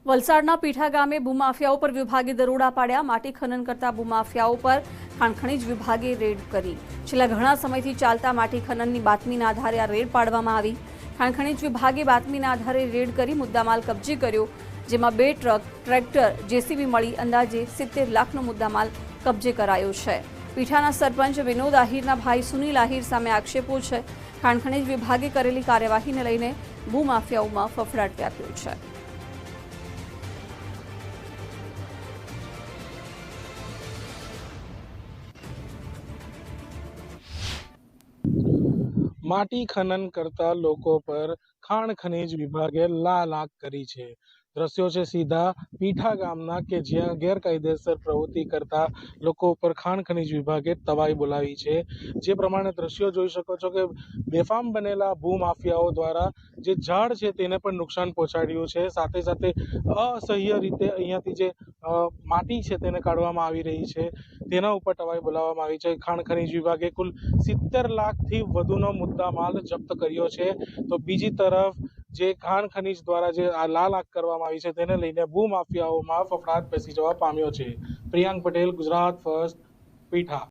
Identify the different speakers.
Speaker 1: વલસાડના પીઠા ગામે ભૂમાફિયાઓ પર વિભાગે દરોડા પાડ્યા। માટી ખનન કરતા ભૂમાફિયાઓ પર ખાણ ખનીજ વિભાગે રેડ કરી। છેલ્લા ઘણા સમયથી ચાલતા માટી ખનનની બાતમીના આધારે આ રેડ પાડવામાં આવી। ખાણ ખનીજ વિભાગે બાતમીના આધારે રેડ કરી મુદ્દામાલ કબજે કર્યો, જેમાં 2 ટ્રક, ટ્રેક્ટર, જેસીબી મળી અંદાજે 70 લાખનો મુદ્દામાલ કબજે કરાયો છે। પીઠાના સરપંચ વિનોદ આહિરના ભાઈ સુનિલ આહિર સામે આક્ષેપો છે। ખાણ ખનીજ વિભાગે કરેલી કાર્યવાહીને લઈને ભૂમાફિયાઓમાં ફફડાટ વ્યાપ્યો છે।
Speaker 2: माटी खनन करता लोगों पर खाण खनिज विभागे लालाक करी छे। દ્રશ્યો છે સીધા પીઠા ગામના કે જ્યાં ગેરકાયદેસર પ્રવૃત્તિ કરતા લોકો ઉપર ખાણ ખનીજ વિભાગે તવાઈ બોલાવી છે। જે પ્રમાણે દ્રશ્યો જોઈ શકો છો કે બેફામ બનેલા ભૂમાફિયાઓ દ્વારા જે ઝાડ છે તેને પણ નુકસાન પહોંચાડ્યું છે। સાથે સાથે અસહ્ય રીતે અહીંયાથી જે માટી છે તેને કાઢવામાં આવી રહી છે, તેના ઉપર તવાઈ બોલાવવામાં આવી છે। ખાણ ખનીજ વિભાગે કુલ 70 લાખથી વધુનો મુદ્દા માલ જપ્ત કર્યો છે। તો બીજી તરફ જે ખાણ ખનીજ દ્વારા જે આ લાલાક કરવામાં આવી છે તેને લઈને ભૂમાફિયાઓમાં ફફડાટ બેસી જવા પામ્યો છે। પ્રિયાંક પટેલ, ગુજરાત ફર્સ્ટ, પીઠા।